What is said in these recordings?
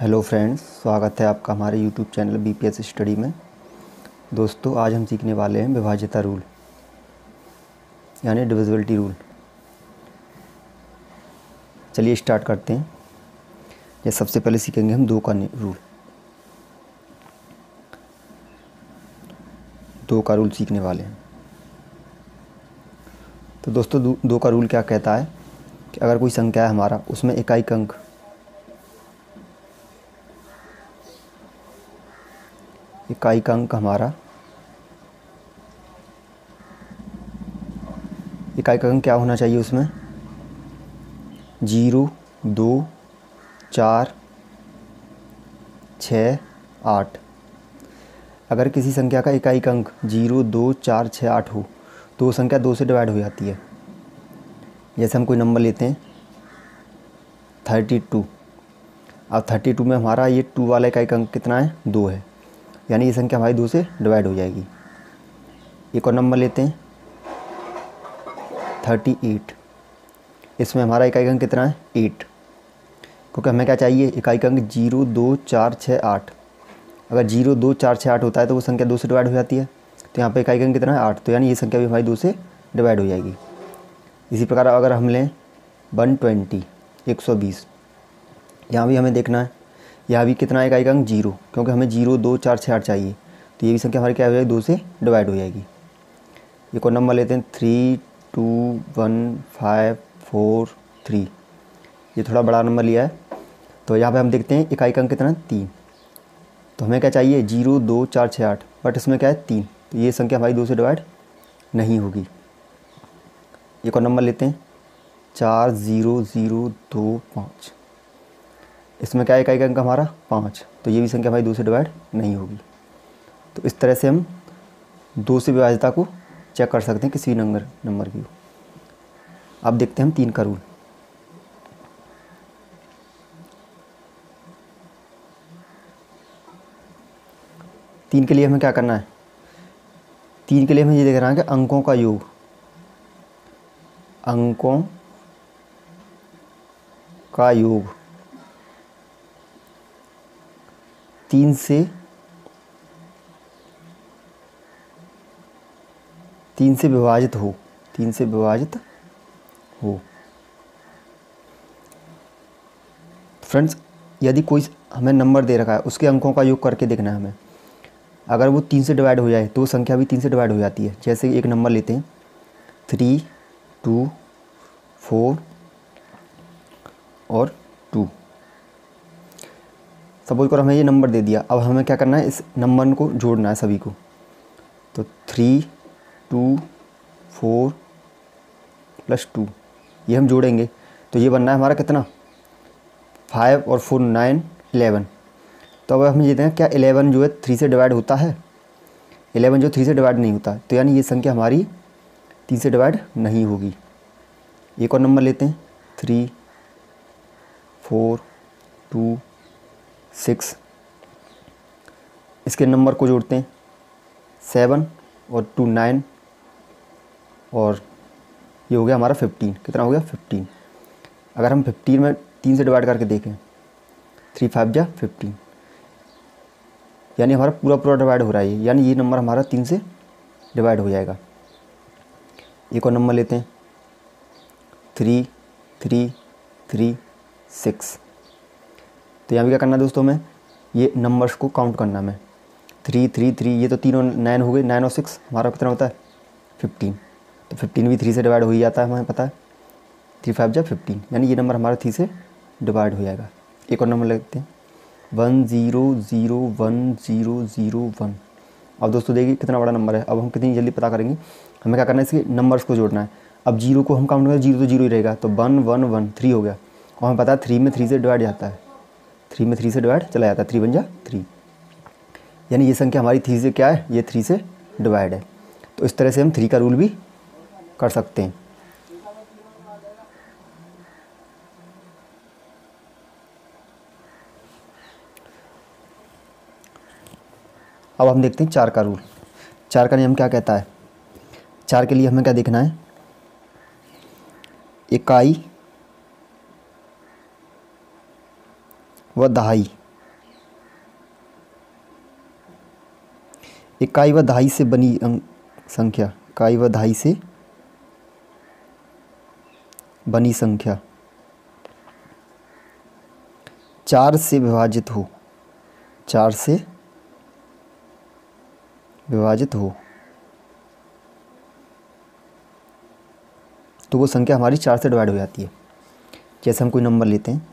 Hello friends, स्वागत है आपका हमारे यूट्यूब चैनल बीपीएस स्टडी में। दोस्तों, आज हम सीखने वाले हैं विभाज्यता रूल यानी डिविजिबिलिटी रूल। चलिए स्टार्ट करते हैं। ये सबसे पहले सीखेंगे हम दो का रूल। दो का रूल सीखने वाले हैं। तो दोस्तों, दो का रूल क्या कहता है कि अगर कोई संख्या है हमारा, उसमें इकाई अंक हमारा इकाई का अंक क्या होना चाहिए उसमें 0, 2, 4, 6, 8। अगर किसी संख्या का इकाई अंक 0, 2, 4, 6, 8 हो तो वो संख्या 2 से डिवाइड हो जाती है। जैसे हम कोई नंबर लेते हैं 32। अब 32 में हमारा ये 2 वाला इकाई अंक कितना है, 2 है, यानी ये संख्या हमारी 2 से डिवाइड हो जाएगी। एक और नंबर लेते हैं 38। इसमें हमारा इकाई अंक कितना है, 8, क्योंकि हमें क्या चाहिए, इकाई अंक 0, 2, 4, 6, 8। अगर 0, 2, 4, 6, 8 होता है तो वो संख्या 2 से डिवाइड हो जाती है। तो यहाँ पे इकाई अंक कितना है, 8, तो यानी ये संख्या भी हमारी 2 से डिवाइड हो जाएगी। इसी प्रकार अगर हम लें 120, 120, यहाँ भी हमें देखना है, यहाँ भी कितना है इकाई अंक 0, क्योंकि हमें 0, 2, 4, 6, 8 चाहिए, तो ये भी संख्या हमारी क्या हो जाएगी, 2 से डिवाइड हो जाएगी। एक और नंबर लेते हैं 3, 2, 1, 5, 4, 3। ये थोड़ा बड़ा नंबर लिया है, तो यहाँ पे हम देखते हैं इकाई अंक कितना है, 3। तो हमें क्या चाहिए 0, 2, 4, 6, 8, बट इसमें क्या है 3, तो ये संख्या हमारी 2 से डिवाइड नहीं होगी। एक और नंबर लेते हैं 4, 0, 0, 2, 5। इसमें क्या है इकाई अंक हमारा 5, तो ये भी संख्या हमारी 2 से डिवाइड नहीं होगी। तो इस तरह से हम 2 से विभाज्यता को चेक कर सकते हैं किसी नंबर की। अब देखते हैं हम 3 का रूल। तीन के लिए हमें क्या करना है, 3 के लिए हमें ये देखना है कि अंकों का योग 3 से विभाजित हो। फ्रेंड्स, यदि कोई हमें नंबर दे रखा है, उसके अंकों का योग करके देखना है हमें। अगर वो 3 से डिवाइड हो जाए तो संख्या भी 3 से डिवाइड हो जाती है। जैसे एक नंबर लेते हैं 3, 2, 4 और 2। सपोज करो हमें ये नंबर दे दिया। अब हमें क्या करना है, इस नंबर को जोड़ना है सभी को। तो 3, 2, 4 + 2 ये हम जोड़ेंगे तो ये बनना है हमारा कितना, 5 और 4, 9, 11। तो अब हम ये देखें क्या 11 जो है 3 से डिवाइड होता है, 11 जो 3 से डिवाइड नहीं होता, तो यानी ये संख्या हमारी 3 से डिवाइड नहीं होगी। एक और नंबर लेते हैं 3, 4, 2, 6। इसके नंबर को जोड़ते हैं 7 और 2, 9 और ये हो गया हमारा 15। कितना हो गया, 15। अगर हम 15 में 3 से डिवाइड करके देखें 3, 5 जा 15, यानी हमारा पूरा डिवाइड हो रहा है, यानी ये नंबर हमारा 3 से डिवाइड हो जाएगा। एक और नंबर लेते हैं 3, 3, 3, 6। तो यहाँ भी क्या करना है दोस्तों, हमें ये नंबर्स को काउंट करना है। 3, 3, 3, ये तो 3 और 9 हो गए, 9 और 6 हमारा कितना होता है 15। तो 15 भी 3 से डिवाइड हो ही जाता है, हमें पता है। 3, 5 जा 15, यानी ये नंबर हमारा 3 से डिवाइड हो जाएगा। एक और नंबर लेते हैं 1, 0, 0, 1, 0, 0, 1। अब दोस्तों देखिए कितना बड़ा नंबर है। अब हम कितनी जल्दी पता करेंगे, हमें क्या करना है, इसके नंबर्स को जोड़ना है। अब 0 को हम काउंट करें, 0 तो 0 ही रहेगा, तो 1, 1, 1, 3 हो गया। और हमें पता है 3 में 3 से डिवाइड जाता है, 3 में 3 से डिवाइड चला जाता है, 3 बन जा 3, यानी ये संख्या हमारी 3 से क्या है, ये 3 से डिवाइड है। तो इस तरह से हम 3 का रूल भी कर सकते हैं। अब हम देखते हैं 4 का रूल। 4 का नियम क्या कहता है। 4 के लिए हमें क्या देखना है, इकाई व दहाई इकाई व दहाई से बनी संख्या, इकाई व दहाई से बनी संख्या 4 से विभाजित हो, 4 से विभाजित हो तो वो संख्या हमारी 4 से डिवाइड हो जाती है। जैसे हम कोई नंबर लेते हैं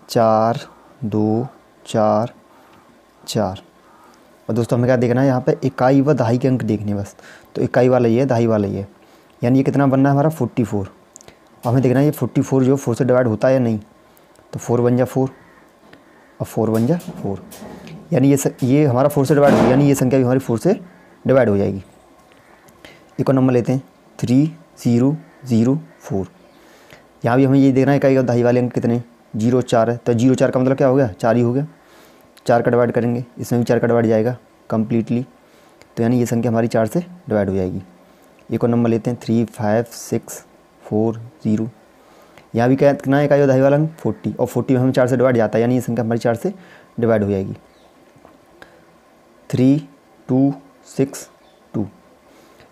4 2 4 4, और दोस्तों हमें क्या देखना है यहाँ पे, इकाई व दहाई के अंक देखने बस। तो इकाई वाला ये है, दहाई वाला ये है, यानी ये कितना बनना है हमारा 44। और हमें देखना है ये 44 जो 4 से डिवाइड होता है या नहीं। तो 4 बन जा 4 और 4 बन जा 4, यानी ये हमारा 4 से डिवाइड हो, यानी ये संख्या भी हमारी 4 से डिवाइड हो जाएगी। एक और नंबर लेते हैं 3 0 0 4। यहाँ भी हमें ये देखना है इकाई और दहाई वाले अंक कितने, 0 4 है, तो 0 4 का मतलब क्या हो गया, 4 ही हो गया। 4 का डिवाइड करेंगे, इसमें भी 4 का डिवाइड जाएगा कम्प्लीटली, तो यानी ये संख्या हमारी 4 से डिवाइड हो जाएगी। एक और नंबर लेते हैं 3 5 6 4 0। यहाँ भी क्या कितना है इकाई और दहाई वाला अंक 40, और 40 में हमें 4 से डिवाइड जाता है, यानी ये संख्या हमारी 4 से डिवाइड हो जाएगी। 3 2 6 2,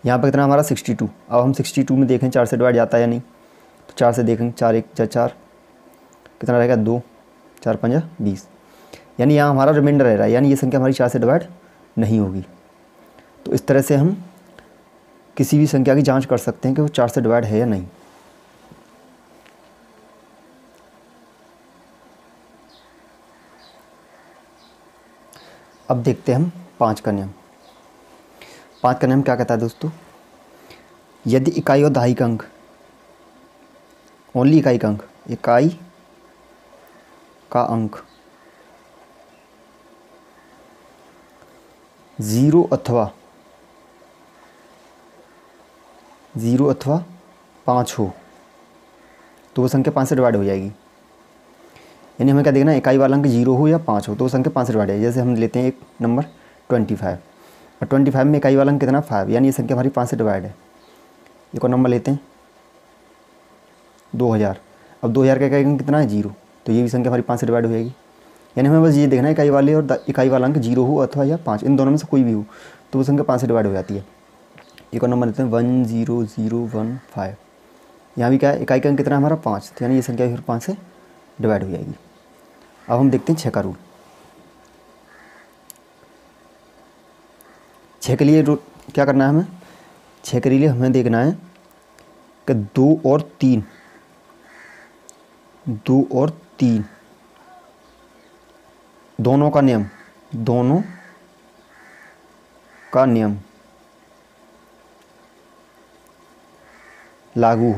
यहाँ पर कितना हमारा 62। अब हम 62 में देखें 4 से डिवाइड जाता है या नहीं, तो 4 से देखेंगे 4 1 4, कितना रहेगा 2 4 5 20, यानी यहाँ हमारा रिमाइंडर रह रहा है, यानी ये संख्या हमारी 4 से डिवाइड नहीं होगी। तो इस तरह से हम किसी भी संख्या की जांच कर सकते हैं कि वो 4 से डिवाइड है या नहीं। अब देखते हैं हम 5 का नियम। 5 का नियम क्या कहता है दोस्तों, यदि इकाई और दहाई का अंक, ओनली इकाई का अंक, इकाई का अंक 0 अथवा 5 हो तो वो संख्या 5 से डिवाइड हो जाएगी। यानी हमें क्या देखना है, इकाई वाला अंक 0 हो या 5 हो तो वो संख्या 5 से डिवाइड है। जैसे हम लेते हैं एक नंबर 25, और 25 में इकाई वाला अंक कितना 5, यानी ये संख्या हमारी 5 से डिवाइड है। एक और नंबर लेते हैं 2000, अब 2000 का इकाई अंक कितना है 0, तो ये भी संख्या हमारी 5 से डिवाइड हो जाएगी। यानी हमें बस ये देखना है इकाई वाले और इकाई वाला अंक 0 हो अथवा या 5, इन दोनों में से कोई भी हो तो वो संख्या 5 से डिवाइड हो जाती है। एक और नंबर लेते हैं 10015, यहाँ भी क्या है इकाई का अंक कितना है हमारा 5, तो यानी ये संख्या फिर 5 से डिवाइड हो जाएगी। अब हम देखते हैं 6 का रूल। 6 के लिए क्या करना है हमें, 6 के लिए हमें देखना है कि 2 और 3 दोनों का नियम लागू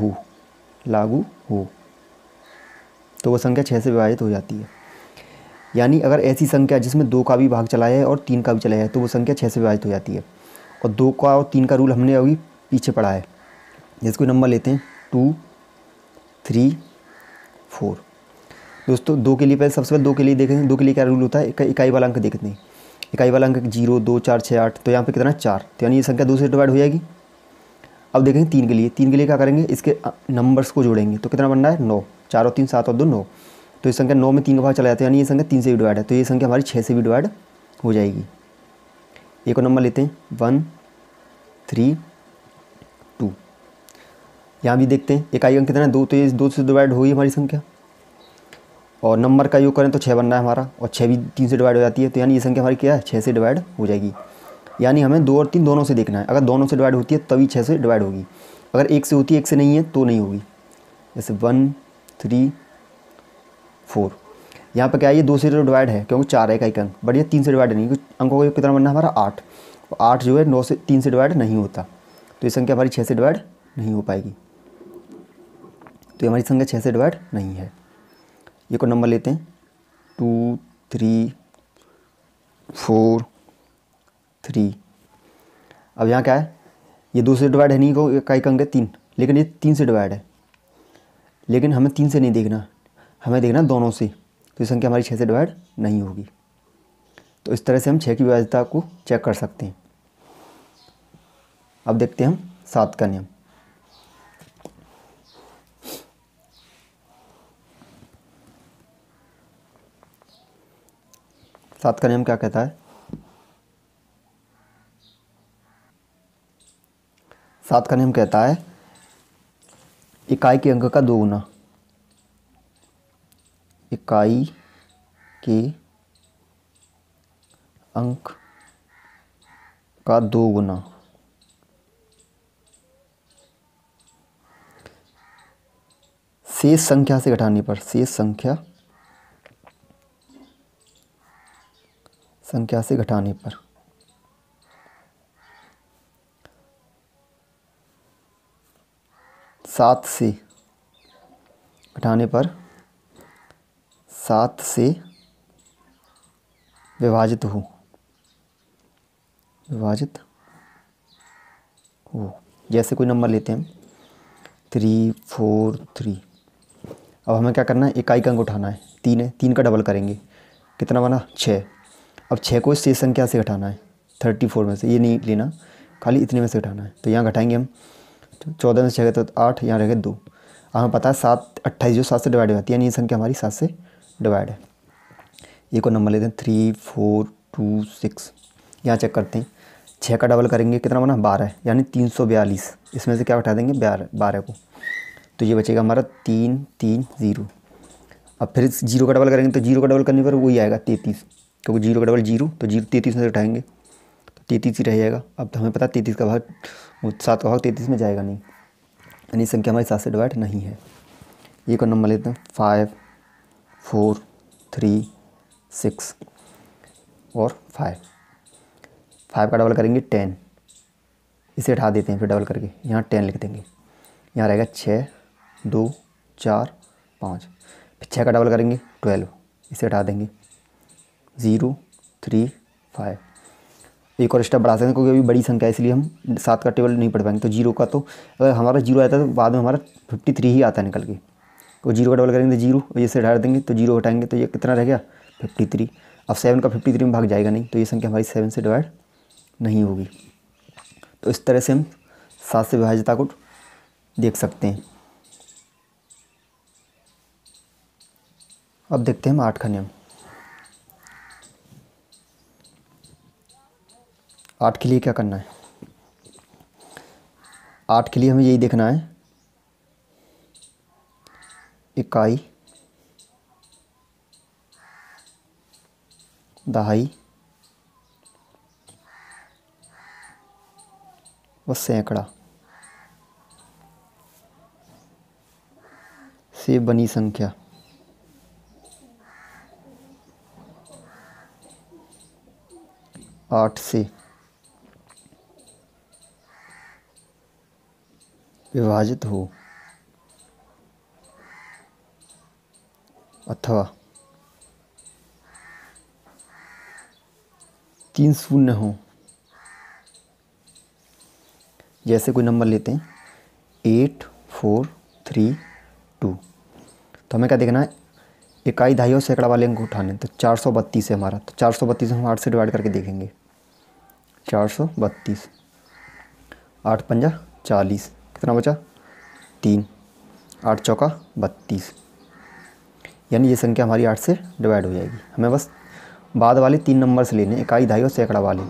हो तो वो संख्या 6 से विभाजित हो जाती है। यानी अगर ऐसी संख्या जिसमें 2 का भी भाग चला है और 3 का भी चला है तो वो संख्या 6 से विभाजित हो जाती है। और 2 का और 3 का रूल हमने अभी पीछे पढ़ा है। जैसे कोई नंबर लेते हैं 2 3 4। दोस्तों 2 के लिए पहले सबसे पहले 2 के लिए देखें, 2 के लिए क्या रूल होता है, इकाई वाला अंक देखते हैं। इकाई वाला अंक 0 2 4 6 8, तो यहाँ पे कितना 4, तो यानी ये संख्या 2 से डिवाइड हो जाएगी। अब देखेंगे 3 के लिए, 3 के लिए क्या करेंगे, इसके नंबर्स को जोड़ेंगे तो कितना बनना है 9, 4 और 3 7 और 2 9, तो ये संख्या 9 में 3 का भाग चला जाता है, यानी ये संख्या 3 से भी डिवाइड है, तो ये संख्या हमारी 6 से भी डिवाइड हो जाएगी। एक और नंबर लेते हैं 1 3 2, यहाँ भी देखते हैं इकाई अंक कितना है 2, तो ये 2 से डिवाइड हुई हमारी संख्या, और नंबर का योग करें तो 6 बनना है हमारा, और 6 भी 3 से डिवाइड हो जाती है, तो यानी ये संख्या हमारी क्या है 6 से डिवाइड हो जाएगी। यानी हमें 2 और 3 दोनों से देखना है, अगर दोनों से डिवाइड होती है तभी 6 से डिवाइड होगी, अगर एक से होती है एक से नहीं है तो नहीं होगी। जैसे 1 3 4, यहाँ पर क्या है ये 2 से तो डिवाइड है क्योंकि 4 है इकाई अंक, बट ये 3 से डिवाइड नहीं, क्योंकि अंकों का कितना बनना है हमारा 8, और 8 जो है 9 से 3 से डिवाइड नहीं होता, तो ये संख्या हमारी 6 से डिवाइड नहीं हो पाएगी, तो हमारी संख्या 6 से डिवाइड नहीं है। ये को नंबर लेते हैं 2 3 4 3। अब यहाँ क्या है, ये 2 से डिवाइड है नहीं, को इकाई अंक है 3, लेकिन ये 3 से डिवाइड है, लेकिन हमें 3 से नहीं देखना, हमें देखना दोनों से, तो ये संख्या हमारी 6 से डिवाइड नहीं होगी। तो इस तरह से हम 6 की विभाज्यता को चेक कर सकते हैं। अब देखते हैं हम 7 का नियम। 7 का नियम क्या कहता है, 7 का नियम कहता है इकाई के अंक का 2 गुना, इकाई के अंक का 2 गुना शेष संख्या से घटाने पर, शेष संख्या से घटाने पर 7 से घटाने पर 7 से विभाजित हो, जैसे कोई नंबर लेते हैं 3 4 3। अब हमें क्या करना है, इकाई का अंक उठाना है, 3 है, 3 का डबल करेंगे, कितना बना 6। अब 6 को शेष संख्या से घटाना है 34 में से, ये नहीं लेना, खाली इतने में से घटाना है। तो यहाँ घटाएंगे हम, 14 में से 6 तो 8, यहाँ रह गए 2। हमें पता है 7 28 जो 7 से डिवाइड हो जाती है, यानी ये संख्या हमारी 7 से डिवाइड है। एक और नंबर लेते हैं 3 4 2 6। यहाँ चेक करते हैं, 6 का डबल करेंगे, कितना बना 12, यानी 342। इसमें से क्या घटा देंगे 12 को, तो ये बचेगा हमारा 3 3 0। अब फिर 0 का डबल करेंगे, तो 0 का डबल करने पर वही आएगा 33, क्योंकि 0 का डबल 0, तो 33 में से उठाएंगे तो 33 ही रह जाएगा। अब तो हमें पता 33 का भाग, 7 का भाग 33 में जाएगा नहीं, यानी संख्या हमारी 7 से डिवाइड नहीं है। एक और नंबर लेते हैं 5 4 3 6 और 5 का डबल करेंगे 10, इसे हटा देते हैं फिर डबल करके, यहाँ 10 लिख देंगे, यहाँ रहेगा 6 2 4 5। फिर 6 का डबल करेंगे 12, इसे हटा देंगे 0 3 5। एक और स्टेप बढ़ा सकते हैं, क्योंकि अभी बड़ी संख्या है इसलिए हम 7 का टेबल नहीं पढ़ पाएंगे। तो 0 का, तो अगर हमारा 0 आता है तो बाद में हमारा 53 ही आता है निकल के, तो 0 का डबल करेंगे तो 0, और इसे हटा देंगे तो 0 हटाएंगे तो ये कितना रह गया 53। अब 7 का 53 में भाग जाएगा नहीं, तो ये संख्या हमारी 7 से डिवाइड नहीं होगी। तो इस तरह से हम 7 से विभाज्यता को देख सकते हैं। अब देखते हैं हम 8 का नियम। 8 के लिए क्या करना है, 8 के लिए हमें यही देखना है, इकाई दहाई व सैकड़ा से बनी संख्या आठ से विभाजित हो अथवा 3 शून्य हो। जैसे कोई नंबर लेते हैं 8 4 3 2, तो हमें क्या देखना है, इकाई दहाई और सैकड़ा वाले अंक उठाने। तो 432 है हमारा, तो 432 हम 8 से डिवाइड करके देखेंगे। 432, 8 पंजा 40, कितना बचा 3, 8 चौका 32, यानी ये संख्या हमारी 8 से डिवाइड हो जाएगी। हमें बस बाद वाले 3 नंबर से लेने, इकाई दहाई और सैकड़ा वाले,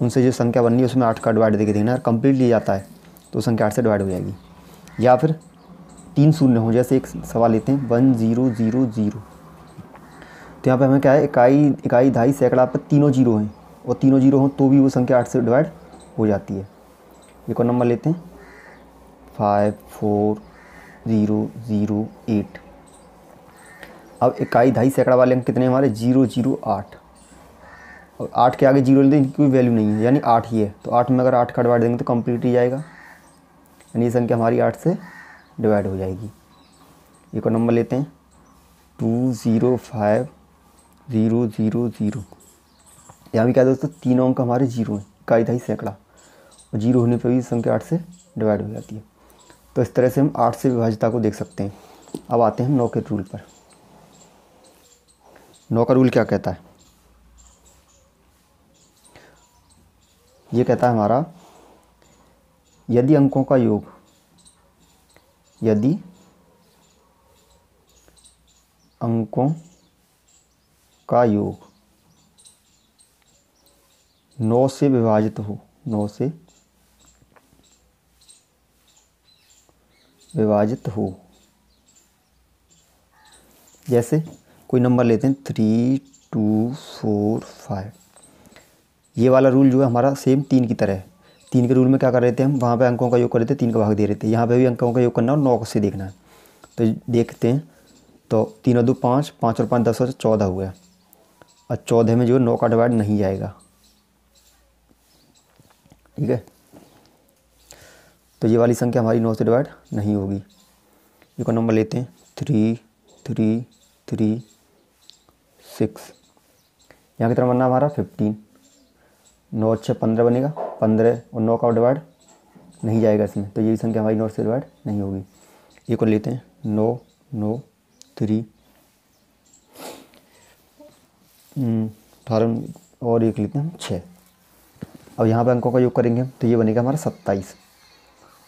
उनसे जो संख्या बननी है उसमें 8 का डिवाइड देके देखना है। कंप्लीट लिया जाता है तो संख्या 8 से डिवाइड हो जाएगी। या फिर 3 शून्य हो, जैसे एक सवाल लेते हैं 1 0 0 0, तो यहाँ पे हमें क्या है, इकाई दहाई सैकड़ा पर तीनों जीरो हैं, और तीनों जीरो हों तो भी वो संख्या 8 से डिवाइड हो जाती है। एक और नंबर लेते हैं 5 4 0 0 8। अब इकाई दहाई सैकड़ा वाले अंक कितने हमारे 0 0 8, और 8 के आगे 0 लेते हैं, इनकी कोई वैल्यू नहीं है, यानी 8 ही है। तो 8 में अगर 8 का डिवाइड देंगे तो कंप्लीट ही जाएगा, यानी ये संख्या हमारी 8 से डिवाइड हो जाएगी। एक और नंबर लेते हैं 2 0 5 0 0 0। यहाँ भी क्या है दोस्तों, तीनों अंक हमारे 0 हैं, इकाई दहाई सैकड़ा, और 0 होने पर भी संख्या 8 से डिवाइड हो जाती है। तो इस तरह से हम 8 से विभाज्यता को देख सकते हैं। अब आते हैं हम 9 के रूल पर। 9 का रूल क्या कहता है, ये कहता है हमारा, यदि अंकों का योग, यदि अंकों का योग 9 से विभाजित हो, 9 से विभाजित हो। जैसे कोई नंबर लेते हैं 3, 2, 4, 5। ये वाला रूल जो है हमारा सेम 3 की तरह है। 3 के रूल में क्या कर रहे थे हम, वहाँ पे अंकों का योग कर रहे थे, 3 का भाग दे रहे थे। यहाँ पे भी अंकों का योग करना और 9 से देखना है। तो देखते हैं, तो 3 और 2 5, 5 और 5 10 और 14 हुआ। और 14 में जो है 9 का डिवाइड नहीं जाएगा। ठीक है, तो ये वाली संख्या हमारी 9 से डिवाइड नहीं होगी। ये का नंबर लेते हैं 3, 3, 3, 6। यहाँ की तरफ बनना हमारा 15। 9 अच्छे 15 बनेगा, 15 और 9 का डिवाइड नहीं जाएगा इसमें, तो ये भी संख्या हमारी 9 से डिवाइड नहीं होगी। ये को लेते हैं 9, 9, 3, 18 और एक लेते हैं 6। अब यहाँ पे अंकों का योग करेंगे तो ये बनेगा हमारा 27,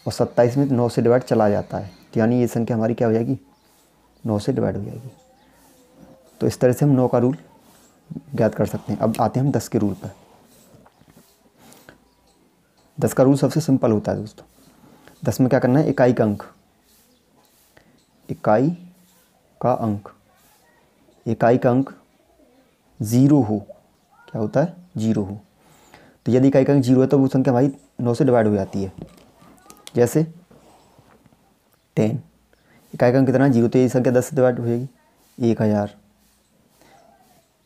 और 27 में 9 से डिवाइड चला जाता है, तो यानी ये संख्या हमारी क्या हो जाएगी, 9 से डिवाइड हो जाएगी। तो इस तरह से हम 9 का रूल ज्ञात कर सकते हैं। अब आते हैं हम 10 के रूल पर। 10 का रूल सबसे सिंपल होता है दोस्तों। 10 में क्या करना है, इकाई का अंक, इकाई का अंक, इकाई का अंक 0 हो। क्या होता है, 0 हो। तो यदि इकाई का अंक 0 है तो वो संख्या भाई 9 से डिवाइड हो जाती है। जैसे 10, इकाई का अंक कितना, 0, तो ये संख्या 10 से डिवाइड हो जाएगी। 1000,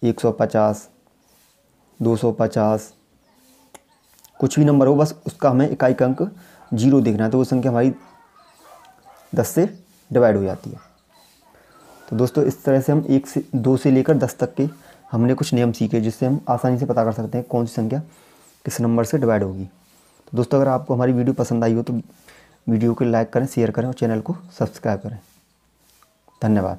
150, 250, कुछ भी नंबर हो, बस उसका हमें इकाई का अंक 0 देखना है, तो वो संख्या हमारी 10 से डिवाइड हो जाती है। तो दोस्तों इस तरह से हम 1 से 2 से लेकर 10 तक के हमने कुछ नियम सीखे, जिससे हम आसानी से पता कर सकते हैं कौन सी संख्या किस नंबर से डिवाइड होगी। तो दोस्तों अगर आपको हमारी वीडियो पसंद आई हो तो वीडियो को लाइक करें, शेयर करें और चैनल को सब्सक्राइब करें। धन्यवाद।